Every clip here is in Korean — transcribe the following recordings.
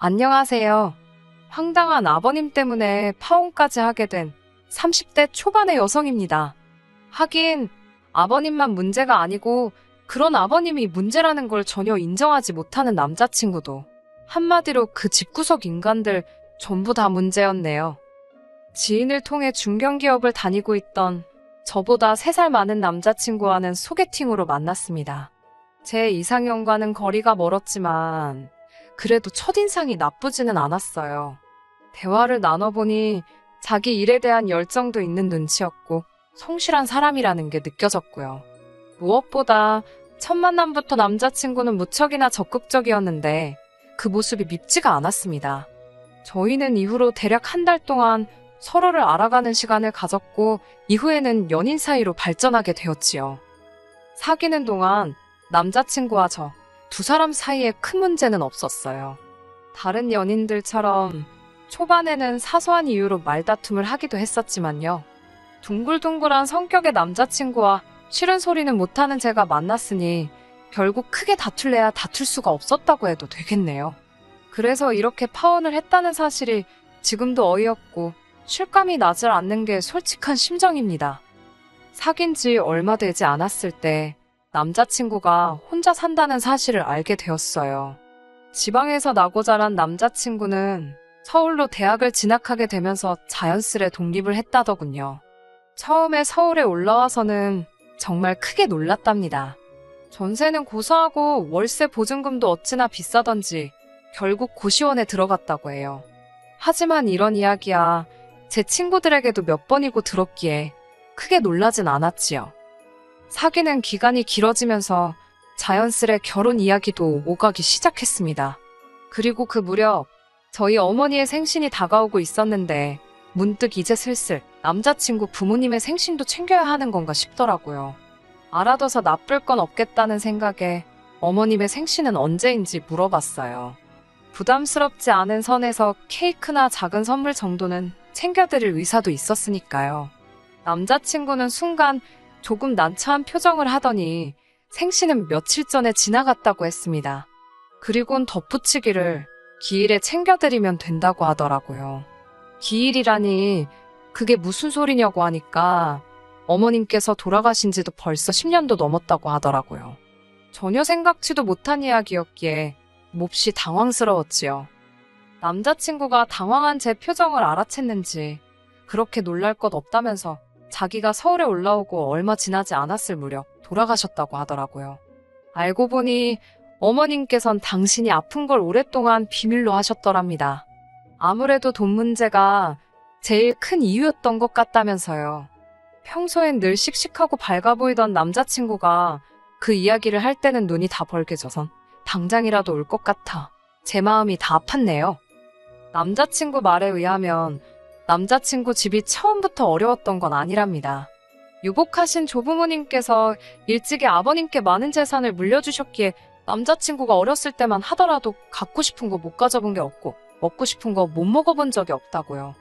안녕하세요. 황당한 아버님 때문에 파혼까지 하게 된 30대 초반의 여성입니다. 하긴 아버님만 문제가 아니고 그런 아버님이 문제라는 걸 전혀 인정하지 못하는 남자친구도 한마디로 그 집구석 인간들 전부 다 문제였네요. 지인을 통해 중견기업을 다니고 있던 저보다 3살 많은 남자친구와는 소개팅으로 만났습니다. 제 이상형과는 거리가 멀었지만 그래도 첫인상이 나쁘지는 않았어요. 대화를 나눠보니 자기 일에 대한 열정도 있는 눈치였고 성실한 사람이라는 게 느껴졌고요. 무엇보다 첫 만남부터 남자친구는 무척이나 적극적이었는데 그 모습이 밉지가 않았습니다. 저희는 이후로 대략 1달 동안 서로를 알아가는 시간을 가졌고 이후에는 연인 사이로 발전하게 되었지요. 사귀는 동안 남자친구와 저 2사람 사이에 큰 문제는 없었어요. 다른 연인들처럼 초반에는 사소한 이유로 말다툼을 하기도 했었지만요. 둥글둥글한 성격의 남자친구와 싫은 소리는 못하는 제가 만났으니 결국 크게 다툴래야 다툴 수가 없었다고 해도 되겠네요. 그래서 이렇게 파혼을 했다는 사실이 지금도 어이없고 실감이 나질 않는 게 솔직한 심정입니다. 사귄 지 얼마 되지 않았을 때 남자친구가 혼자 산다는 사실을 알게 되었어요. 지방에서 나고 자란 남자친구는 서울로 대학을 진학하게 되면서 자연스레 독립을 했다더군요. 처음에 서울에 올라와서는 정말 크게 놀랐답니다. 전세는 고사하고 월세 보증금도 어찌나 비싸던지 결국 고시원에 들어갔다고 해요. 하지만 이런 이야기야 제 친구들에게도 몇 번이고 들었기에 크게 놀라진 않았지요. 사귀는 기간이 길어지면서 자연스레 결혼 이야기도 오가기 시작했습니다. 그리고 그 무렵 저희 어머니의 생신이 다가오고 있었는데 문득 이제 슬슬 남자친구 부모님의 생신도 챙겨야 하는 건가 싶더라고요. 알아둬서 나쁠 건 없겠다는 생각에 어머님의 생신은 언제인지 물어봤어요. 부담스럽지 않은 선에서 케이크나 작은 선물 정도는 챙겨드릴 의사도 있었으니까요. 남자친구는 순간 조금 난처한 표정을 하더니 생신은 며칠 전에 지나갔다고 했습니다. 그리곤 덧붙이기를 기일에 챙겨드리면 된다고 하더라고요. 기일이라니 그게 무슨 소리냐고 하니까 어머님께서 돌아가신 지도 벌써 10년도 넘었다고 하더라고요. 전혀 생각지도 못한 이야기였기에 몹시 당황스러웠지요. 남자친구가 당황한 제 표정을 알아챘는지 그렇게 놀랄 것 없다면서 자기가 서울에 올라오고 얼마 지나지 않았을 무렵 돌아가셨다고 하더라고요. 알고 보니 어머님께선 당신이 아픈 걸 오랫동안 비밀로 하셨더랍니다. 아무래도 돈 문제가 제일 큰 이유였던 것 같다면서요. 평소엔 늘 씩씩하고 밝아 보이던 남자친구가 그 이야기를 할 때는 눈이 다 벌개져선 당장이라도 울 것 같아 제 마음이 다 아팠네요. 남자친구 말에 의하면 남자친구 집이 처음부터 어려웠던 건 아니랍니다. 유복하신 조부모님께서 일찍이 아버님께 많은 재산을 물려주셨기에 남자친구가 어렸을 때만 하더라도 갖고 싶은 거 못 가져본 게 없고 먹고 싶은 거 못 먹어본 적이 없다고요.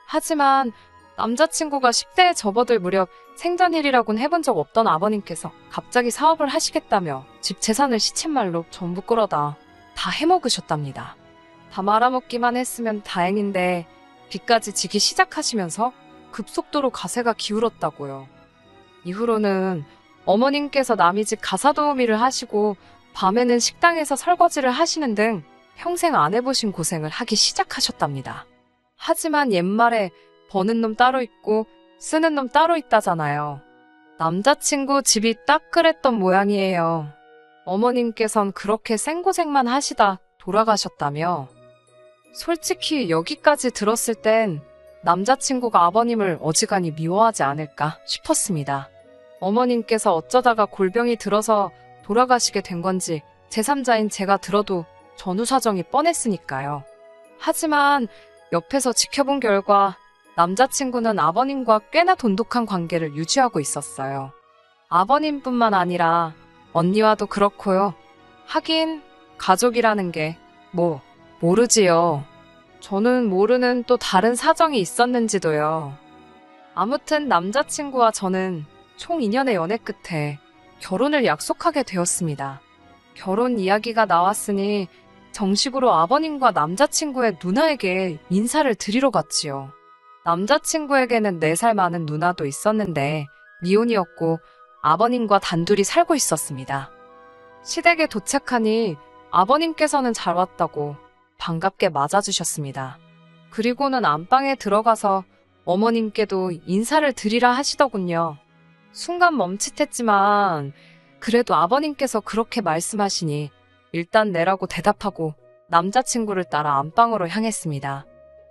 하지만 남자친구가 10대에 접어들 무렵 생전일이라곤 해본 적 없던 아버님께서 갑자기 사업을 하시겠다며 집 재산을 시쳇말로 전부 끌어다 다 해먹으셨답니다. 다 말아먹기만 했으면 다행인데 빚까지 지기 시작하시면서 급속도로 가세가 기울었다고요. 이후로는 어머님께서 남의 집 가사도우미를 하시고 밤에는 식당에서 설거지를 하시는 등 평생 안 해보신 고생을 하기 시작하셨답니다. 하지만 옛말에 버는 놈 따로 있고 쓰는 놈 따로 있다잖아요. 남자친구 집이 딱 그랬던 모양이에요. 어머님께선 그렇게 생고생만 하시다 돌아가셨다며. 솔직히 여기까지 들었을 땐 남자친구가 아버님을 어지간히 미워하지 않을까 싶었습니다. 어머님께서 어쩌다가 골병이 들어서 돌아가시게 된 건지 제3자인 제가 들어도 전후 사정이 뻔했으니까요. 하지만 옆에서 지켜본 결과 남자친구는 아버님과 꽤나 돈독한 관계를 유지하고 있었어요. 아버님뿐만 아니라 언니와도 그렇고요. 하긴 가족이라는 게 모르지요. 저는 모르는 또 다른 사정이 있었는지도요. 아무튼 남자친구와 저는 총 2년의 연애 끝에 결혼을 약속하게 되었습니다. 결혼 이야기가 나왔으니 정식으로 아버님과 남자친구의 누나에게 인사를 드리러 갔지요. 남자친구에게는 4살 많은 누나도 있었는데 미혼이었고 아버님과 단둘이 살고 있었습니다. 시댁에 도착하니 아버님께서는 잘 왔다고 반갑게 맞아주셨습니다. 그리고는 안방에 들어가서 어머님께도 인사를 드리라 하시더군요. 순간 멈칫했지만 그래도 아버님께서 그렇게 말씀하시니 일단 내라고 대답하고 남자친구를 따라 안방으로 향했습니다.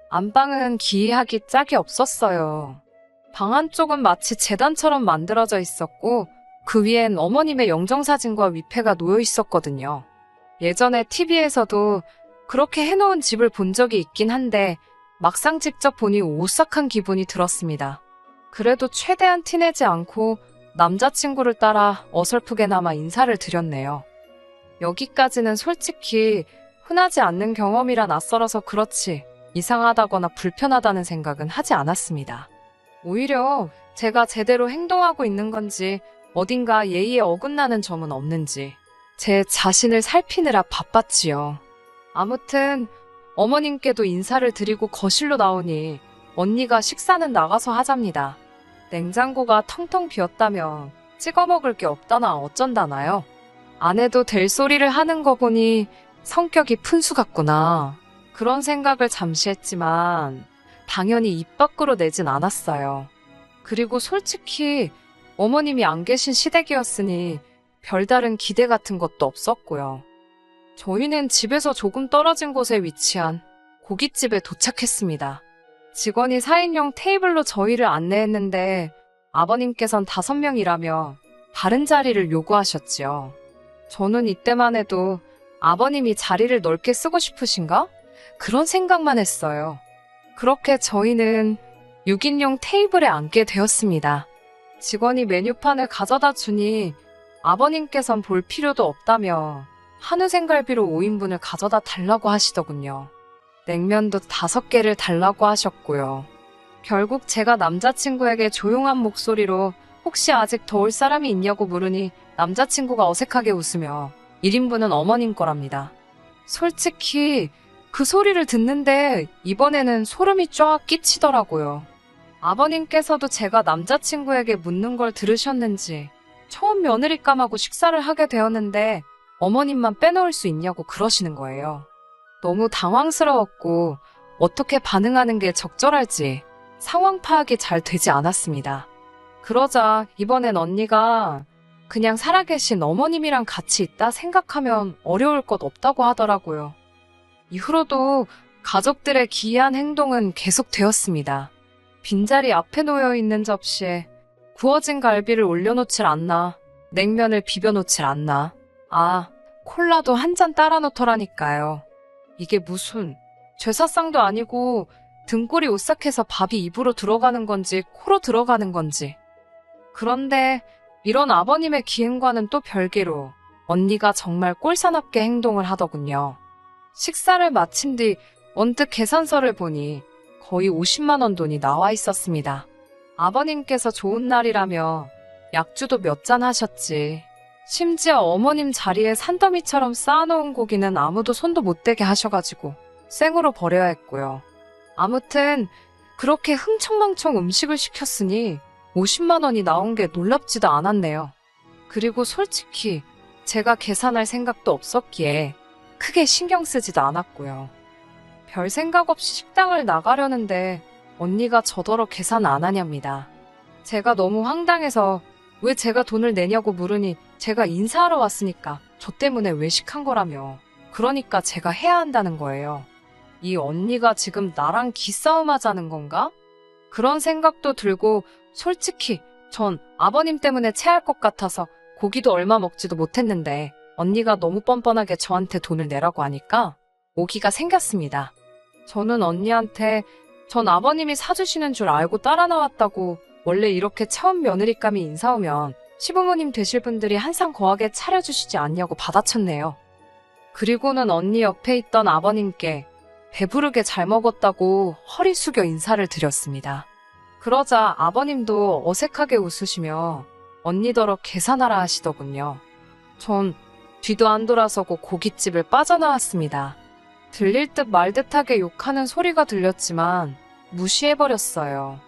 안방은 기이하기 짝이 없었어요. 방 한쪽은 마치 재단처럼 만들어져 있었고 그 위엔 어머님의 영정사진과 위패가 놓여 있었거든요. 예전에 TV에서도 그렇게 해놓은 집을 본 적이 있긴 한데 막상 직접 보니 오싹한 기분이 들었습니다. 그래도 최대한 티내지 않고 남자친구를 따라 어설프게나마 인사를 드렸네요. 여기까지는 솔직히 흔하지 않는 경험이라 낯설어서 그렇지 이상하다거나 불편하다는 생각은 하지 않았습니다. 오히려 제가 제대로 행동하고 있는 건지 어딘가 예의에 어긋나는 점은 없는지 제 자신을 살피느라 바빴지요. 아무튼 어머님께도 인사를 드리고 거실로 나오니 언니가 식사는 나가서 하잡니다. 냉장고가 텅텅 비었다며 찍어 먹을 게 없다나 어쩐다나요? 안 해도 될 소리를 하는 거 보니 성격이 푼수 같구나. 그런 생각을 잠시 했지만 당연히 입 밖으로 내진 않았어요. 그리고 솔직히 어머님이 안 계신 시댁이었으니 별다른 기대 같은 것도 없었고요. 저희는 집에서 조금 떨어진 곳에 위치한 고깃집에 도착했습니다. 직원이 4인용 테이블로 저희를 안내했는데 아버님께선 5명이라며 다른 자리를 요구하셨지요. 저는 이때만 해도 아버님이 자리를 넓게 쓰고 싶으신가? 그런 생각만 했어요. 그렇게 저희는 6인용 테이블에 앉게 되었습니다. 직원이 메뉴판을 가져다 주니 아버님께선 볼 필요도 없다며 한우 생갈비로 5인분을 가져다 달라고 하시더군요. 냉면도 5개를 달라고 하셨고요. 결국 제가 남자친구에게 조용한 목소리로 혹시 아직 더 올 사람이 있냐고 물으니 남자친구가 어색하게 웃으며 1인분은 어머님 거랍니다. 솔직히 그 소리를 듣는데 이번에는 소름이 쫙 끼치더라고요. 아버님께서도 제가 남자친구에게 묻는 걸 들으셨는지 처음 며느리감하고 식사를 하게 되었는데 어머님만 빼놓을 수 있냐고 그러시는 거예요. 너무 당황스러웠고 어떻게 반응하는 게 적절할지 상황 파악이 잘 되지 않았습니다. 그러자 이번엔 언니가 그냥 살아계신 어머님이랑 같이 있다 생각하면 어려울 것 없다고 하더라고요. 이후로도 가족들의 기이한 행동은 계속되었습니다. 빈자리 앞에 놓여있는 접시에 구워진 갈비를 올려놓질 않나, 냉면을 비벼놓질 않나, 콜라도 한 잔 따라 놓더라니까요. 이게 무슨 제사상도 아니고 등골이 오싹해서 밥이 입으로 들어가는 건지 코로 들어가는 건지. 그런데 이런 아버님의 기행과는 또 별개로 언니가 정말 꼴사납게 행동을 하더군요. 식사를 마친 뒤 언뜻 계산서를 보니 거의 50만 원 돈이 나와 있었습니다. 아버님께서 좋은 날이라며 약주도 몇 잔 하셨지. 심지어 어머님 자리에 산더미처럼 쌓아놓은 고기는 아무도 손도 못 대게 하셔가지고 생으로 버려야 했고요. 아무튼 그렇게 흥청망청 음식을 시켰으니 50만 원이 나온 게 놀랍지도 않았네요. 그리고 솔직히 제가 계산할 생각도 없었기에 크게 신경 쓰지도 않았고요. 별 생각 없이 식당을 나가려는데 언니가 저더러 계산 안 하냐입니다. 제가 너무 황당해서 왜 제가 돈을 내냐고 물으니 제가 인사하러 왔으니까 저 때문에 외식한 거라며 그러니까 제가 해야 한다는 거예요. 이 언니가 지금 나랑 기싸움 하자는 건가? 그런 생각도 들고 솔직히 전 아버님 때문에 체할 것 같아서 고기도 얼마 먹지도 못했는데 언니가 너무 뻔뻔하게 저한테 돈을 내라고 하니까 오기가 생겼습니다. 저는 언니한테 전 아버님이 사주시는 줄 알고 따라 나왔다고 원래 이렇게 처음 며느리감이 인사 오면 시부모님 되실 분들이 한상 거하게 차려주시지 않냐고 받아쳤네요. 그리고는 언니 옆에 있던 아버님께 배부르게 잘 먹었다고 허리 숙여 인사를 드렸습니다. 그러자 아버님도 어색하게 웃으시며 언니더러 계산하라 하시더군요. 전 뒤도 안 돌아서고 고깃집을 빠져나왔습니다. 들릴 듯 말 듯하게 욕하는 소리가 들렸지만 무시해버렸어요.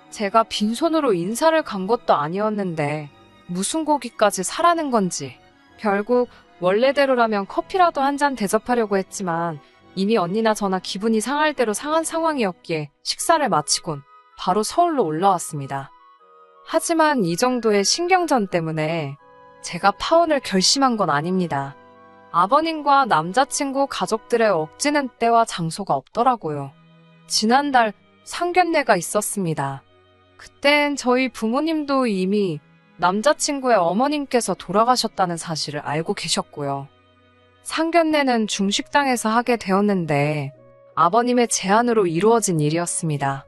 제가 빈손으로 인사를 간 것도 아니었는데 무슨 고기까지 사라는 건지. 결국 원래대로라면 커피라도 한 잔 대접하려고 했지만 이미 언니나 저나 기분이 상할 대로 상한 상황이었기에 식사를 마치곤 바로 서울로 올라왔습니다. 하지만 이 정도의 신경전 때문에 제가 파혼을 결심한 건 아닙니다. 아버님과 남자친구 가족들의 억지는 때와 장소가 없더라고요. 지난달 상견례가 있었습니다. 그땐 저희 부모님도 이미 남자친구의 어머님께서 돌아가셨다는 사실을 알고 계셨고요. 상견례는 중식당에서 하게 되었는데 아버님의 제안으로 이루어진 일이었습니다.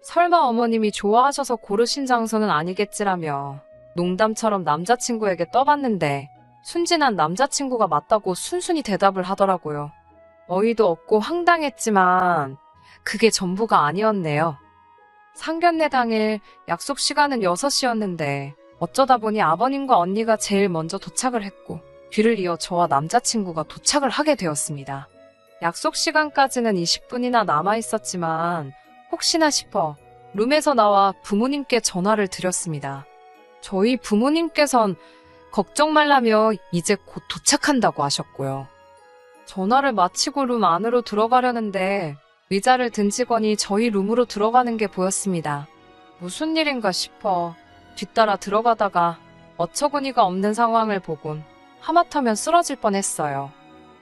설마 어머님이 좋아하셔서 고르신 장소는 아니겠지라며 농담처럼 남자친구에게 떠봤는데 순진한 남자친구가 맞다고 순순히 대답을 하더라고요. 어이도 없고 황당했지만 그게 전부가 아니었네요. 상견례 당일 약속 시간은 6시였는데 어쩌다 보니 아버님과 언니가 제일 먼저 도착을 했고 뒤를 이어 저와 남자친구가 도착을 하게 되었습니다. 약속 시간까지는 20분이나 남아 있었지만 혹시나 싶어 룸에서 나와 부모님께 전화를 드렸습니다. 저희 부모님께선 걱정 말라며 이제 곧 도착한다고 하셨고요. 전화를 마치고 룸 안으로 들어가려는데 의자를 든 직원이 저희 룸으로 들어가는 게 보였습니다. 무슨 일인가 싶어 뒤따라 들어가다가 어처구니가 없는 상황을 보곤 하마터면 쓰러질 뻔했어요.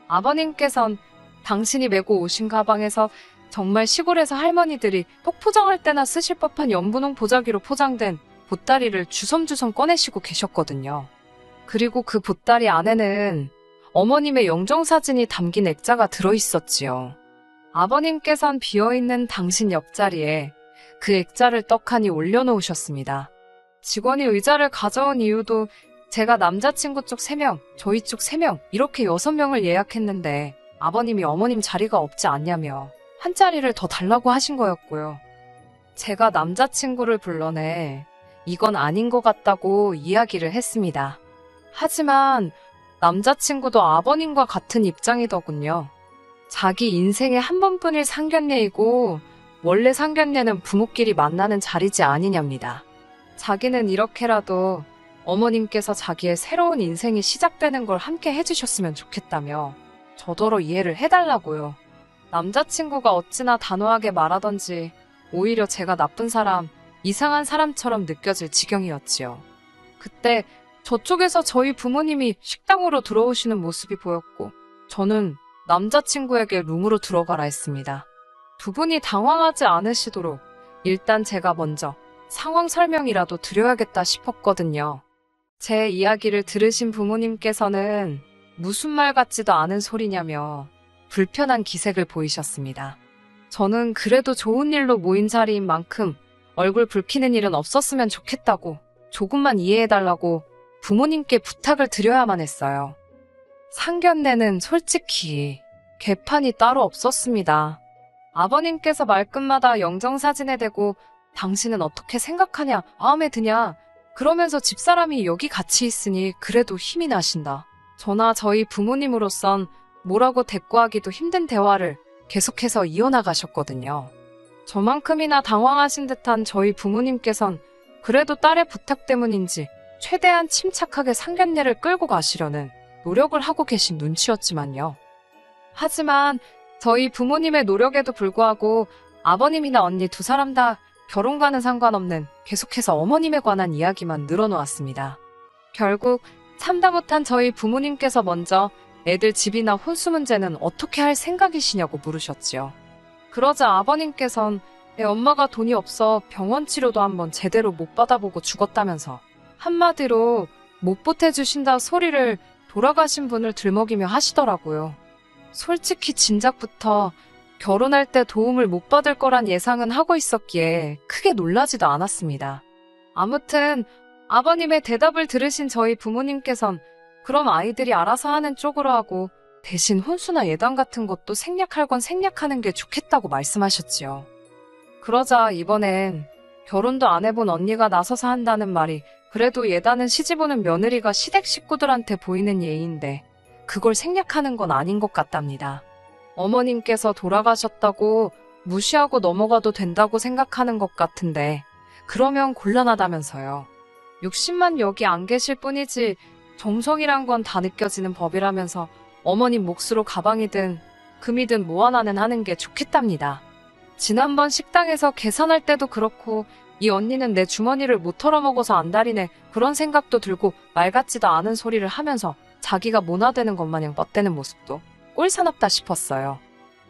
아버님께선 당신이 메고 오신 가방에서 정말 시골에서 할머니들이 톡 포장할 때나 쓰실 법한 연분홍 보자기로 포장된 보따리를 주섬주섬 꺼내시고 계셨거든요. 그리고 그 보따리 안에는 어머님의 영정사진이 담긴 액자가 들어있었지요. 아버님께선 비어있는 당신 옆자리에 그 액자를 떡하니 올려놓으셨습니다. 직원이 의자를 가져온 이유도 제가 남자친구 쪽 3명, 저희 쪽 3명 이렇게 6명을 예약했는데 아버님이 어머님 자리가 없지 않냐며 한 자리를 더 달라고 하신 거였고요. 제가 남자친구를 불러내 이건 아닌 것 같다고 이야기를 했습니다. 하지만 남자친구도 아버님과 같은 입장이더군요. 자기 인생에 한 번뿐일 상견례이고 원래 상견례는 부모끼리 만나는 자리지 아니냐입니다. 자기는 이렇게라도 어머님께서 자기의 새로운 인생이 시작되는 걸 함께 해주셨으면 좋겠다며 저더러 이해를 해달라고요. 남자친구가 어찌나 단호하게 말하던지 오히려 제가 나쁜 사람, 이상한 사람처럼 느껴질 지경이었지요. 그때 저쪽에서 저희 부모님이 식당으로 들어오시는 모습이 보였고 저는 남자친구에게 룸으로 들어가라 했습니다. 두 분이 당황하지 않으시도록 일단 제가 먼저 상황 설명이라도 드려야겠다 싶었거든요. 제 이야기를 들으신 부모님께서는 무슨 말 같지도 않은 소리냐며 불편한 기색을 보이셨습니다. 저는 그래도 좋은 일로 모인 자리인 만큼 얼굴 붉히는 일은 없었으면 좋겠다고 조금만 이해해달라고 부모님께 부탁을 드려야만 했어요. 상견례는 솔직히 개판이 따로 없었습니다. 아버님께서 말끝마다 영정사진에 대고 당신은 어떻게 생각하냐, 마음에 드냐 그러면서 집사람이 여기 같이 있으니 그래도 힘이 나신다. 저나 저희 부모님으로선 뭐라고 대꾸하기도 힘든 대화를 계속해서 이어나가셨거든요. 저만큼이나 당황하신 듯한 저희 부모님께선 그래도 딸의 부탁 때문인지 최대한 침착하게 상견례를 끌고 가시려는 노력을 하고 계신 눈치였지만요. 하지만 저희 부모님의 노력에도 불구하고 아버님이나 언니 두 사람 다 결혼과는 상관없는 계속해서 어머님에 관한 이야기만 늘어놓았습니다. 결국 참다 못한 저희 부모님께서 먼저 애들 집이나 혼수 문제는 어떻게 할 생각이시냐고 물으셨지요. 그러자 아버님께선 애 엄마가 돈이 없어 병원 치료도 한번 제대로 못 받아보고 죽었다면서 한마디로 못 보태주신다 소리를 돌아가신 분을 들먹이며 하시더라고요. 솔직히 진작부터 결혼할 때 도움을 못 받을 거란 예상은 하고 있었기에 크게 놀라지도 않았습니다. 아무튼 아버님의 대답을 들으신 저희 부모님께선 그럼 아이들이 알아서 하는 쪽으로 하고 대신 혼수나 예단 같은 것도 생략할 건 생략하는 게 좋겠다고 말씀하셨지요. 그러자 이번엔 결혼도 안 해본 언니가 나서서 한다는 말이 그래도 예단은 시집오는 며느리가 시댁 식구들한테 보이는 예의인데 그걸 생략하는 건 아닌 것 같답니다. 어머님께서 돌아가셨다고 무시하고 넘어가도 된다고 생각하는 것 같은데 그러면 곤란하다면서요. 60만 여기 안 계실 뿐이지 정성이란 건 다 느껴지는 법이라면서 어머님 몫으로 가방이든 금이든 뭐 하나는 하는 게 좋겠답니다. 지난번 식당에서 계산할 때도 그렇고 이 언니는 내 주머니를 못 털어먹어서 안달이네 그런 생각도 들고 말 같지도 않은 소리를 하면서 자기가 모나되는 것 마냥 뻗대는 모습도 꼴사납다 싶었어요.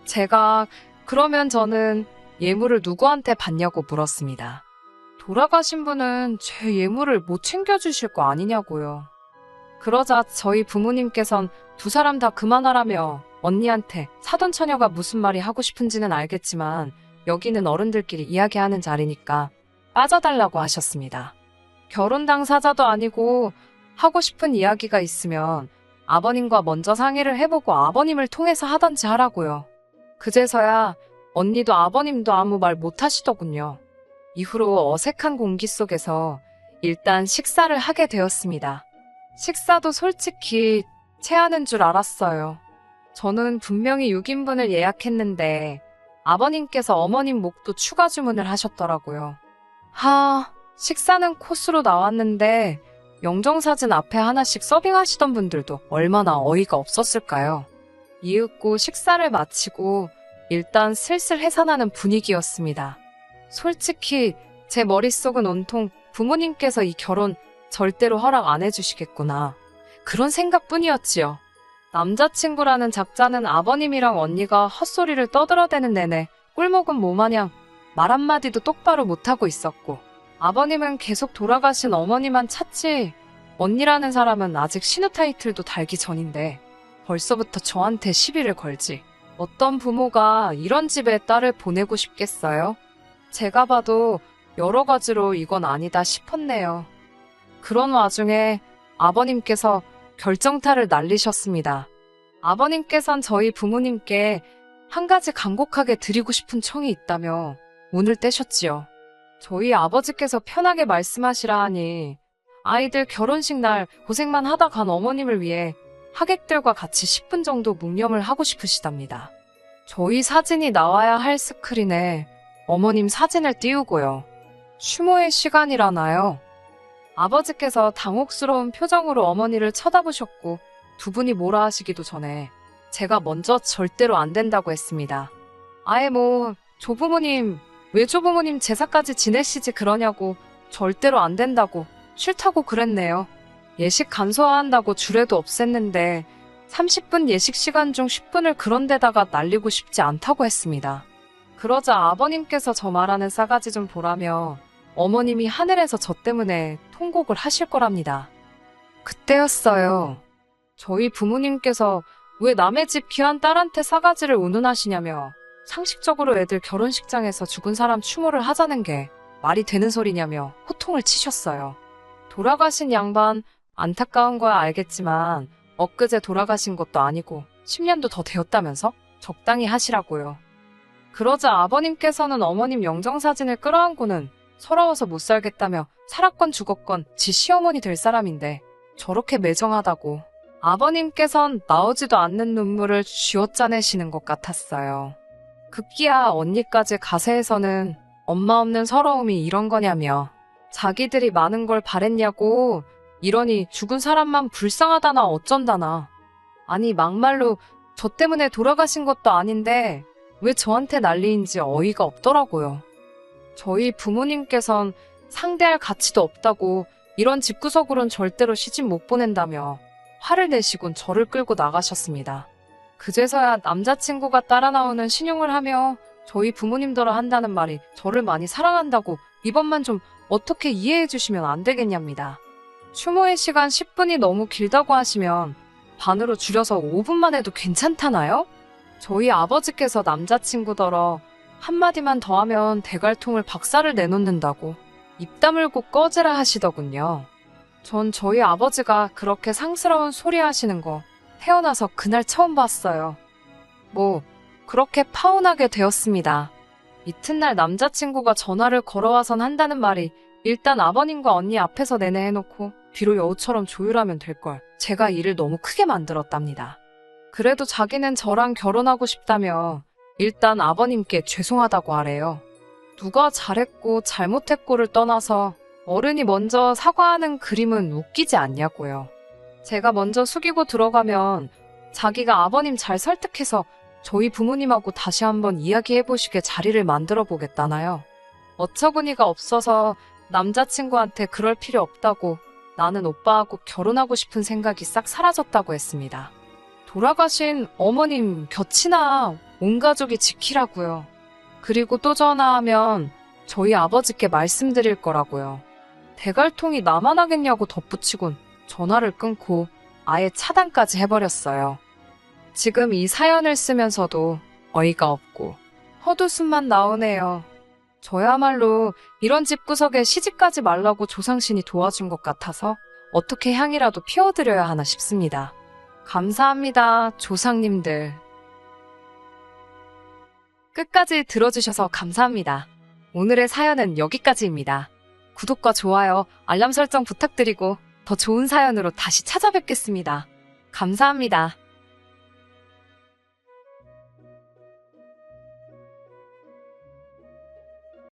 제가 그러면 저는 예물을 누구한테 받냐고 물었습니다. 돌아가신 분은 제 예물을 못 챙겨주실 거 아니냐고요. 그러자 저희 부모님께선 두 사람 다 그만하라며 언니한테 사돈 처녀가 무슨 말이 하고 싶은지는 알겠지만 여기는 어른들끼리 이야기하는 자리니까 빠져달라고 하셨습니다. 결혼 당사자도 아니고 하고 싶은 이야기가 있으면 아버님과 먼저 상의를 해보고 아버님을 통해서 하던지 하라고요. 그제서야 언니도 아버님도 아무 말 못하시더군요. 이후로 어색한 공기 속에서 일단 식사를 하게 되었습니다. 식사도 솔직히 체하는 줄 알았어요. 저는 분명히 6인분을 예약했는데 아버님께서 어머님 몫도 추가 주문을 하셨더라고요. 식사는 코스로 나왔는데 영정사진 앞에 하나씩 서빙하시던 분들도 얼마나 어이가 없었을까요? 이윽고 식사를 마치고 일단 슬슬 해산하는 분위기였습니다. 솔직히 제 머릿속은 온통 부모님께서 이 결혼 절대로 허락 안 해주시겠구나. 그런 생각뿐이었지요. 남자친구라는 작자는 아버님이랑 언니가 헛소리를 떠들어대는 내내 꿀먹은 모마냥 말 한마디도 똑바로 못하고 있었고 아버님은 계속 돌아가신 어머니만 찾지 언니라는 사람은 아직 신우 타이틀도 달기 전인데 벌써부터 저한테 시비를 걸지. 어떤 부모가 이런 집에 딸을 보내고 싶겠어요? 제가 봐도 여러 가지로 이건 아니다 싶었네요. 그런 와중에 아버님께서 결정타를 날리셨습니다. 아버님께선 저희 부모님께 한 가지 간곡하게 드리고 싶은 청이 있다며 문을 떼셨지요. 저희 아버지께서 편하게 말씀하시라 하니 아이들 결혼식 날 고생만 하다 간 어머님을 위해 하객들과 같이 10분 정도 묵념을 하고 싶으시답니다. 저희 사진이 나와야 할 스크린에 어머님 사진을 띄우고요. 추모의 시간이라나요? 아버지께서 당혹스러운 표정으로 어머니를 쳐다보셨고 두 분이 뭐라 하시기도 전에 제가 먼저 절대로 안 된다고 했습니다. 조부모님, 왜 조부모님 제사까지 지내시지 그러냐고 절대로 안 된다고 싫다고 그랬네요. 예식 간소화한다고 주례도 없앴는데 30분 예식 시간 중 10분을 그런 데다가 날리고 싶지 않다고 했습니다. 그러자 아버님께서 저 말하는 싸가지 좀 보라며 어머님이 하늘에서 저 때문에 통곡을 하실 거랍니다. 그때였어요. 저희 부모님께서 왜 남의 집 귀한 딸한테 싸가지를 운운하시냐며 상식적으로 애들 결혼식장에서 죽은 사람 추모를 하자는 게 말이 되는 소리냐며 호통을 치셨어요. 돌아가신 양반 안타까운 거야 알겠지만 엊그제 돌아가신 것도 아니고 10년도 더 되었다면서 적당히 하시라고요. 그러자 아버님께서는 어머님 영정사진을 끌어안고는 서러워서 못 살겠다며 살았건 죽었건 지 시어머니 될 사람인데 저렇게 매정하다고 아버님께선 나오지도 않는 눈물을 쥐어짜내시는 것 같았어요. 급기야 언니까지 가세에서는 엄마 없는 서러움이 이런 거냐며 자기들이 많은 걸 바랬냐고 이러니 죽은 사람만 불쌍하다나 어쩐다나. 아니 막말로 저 때문에 돌아가신 것도 아닌데 왜 저한테 난리인지 어이가 없더라고요. 저희 부모님께선 상대할 가치도 없다고 이런 집구석으론 절대로 시집 못 보낸다며 화를 내시곤 저를 끌고 나가셨습니다. 그제서야 남자친구가 따라 나오는 신용을 하며 저희 부모님더러 한다는 말이 저를 많이 사랑한다고 이번만 좀 어떻게 이해해 주시면 안 되겠냐입니다. 추모의 시간 10분이 너무 길다고 하시면 반으로 줄여서 5분만 해도 괜찮다나요? 저희 아버지께서 남자친구더러 한마디만 더 하면 대갈통을 박살을 내놓는다고 입 다물고 꺼지라 하시더군요. 전 저희 아버지가 그렇게 상스러운 소리 하시는 거 태어나서 그날 처음 봤어요. 그렇게 파혼하게 되었습니다. 이튿날 남자친구가 전화를 걸어와선 한다는 말이 일단 아버님과 언니 앞에서 내내 해놓고 뒤로 여우처럼 조율하면 될걸. 제가 일을 너무 크게 만들었답니다. 그래도 자기는 저랑 결혼하고 싶다며 일단 아버님께 죄송하다고 하래요. 누가 잘했고 잘못했고를 떠나서 어른이 먼저 사과하는 그림은 웃기지 않냐고요. 제가 먼저 숙이고 들어가면 자기가 아버님 잘 설득해서 저희 부모님하고 다시 한번 이야기해보시게 자리를 만들어 보겠다나요. 어처구니가 없어서 남자친구한테 그럴 필요 없다고, 나는 오빠하고 결혼하고 싶은 생각이 싹 사라졌다고 했습니다. 돌아가신 어머님 곁이나 온 가족이 지키라고요. 그리고 또 전화하면 저희 아버지께 말씀드릴 거라고요. 대갈통이 나만 하겠냐고 덧붙이곤 전화를 끊고 아예 차단까지 해버렸어요. 지금 이 사연을 쓰면서도 어이가 없고 헛웃음만 나오네요. 저야말로 이런 집구석에 시집가지 말라고 조상신이 도와준 것 같아서 어떻게 향이라도 피워드려야 하나 싶습니다. 감사합니다, 조상님들. 끝까지 들어주셔서 감사합니다. 오늘의 사연은 여기까지입니다. 구독과 좋아요, 알람 설정 부탁드리고 더 좋은 사연으로 다시 찾아뵙겠습니다. 감사합니다.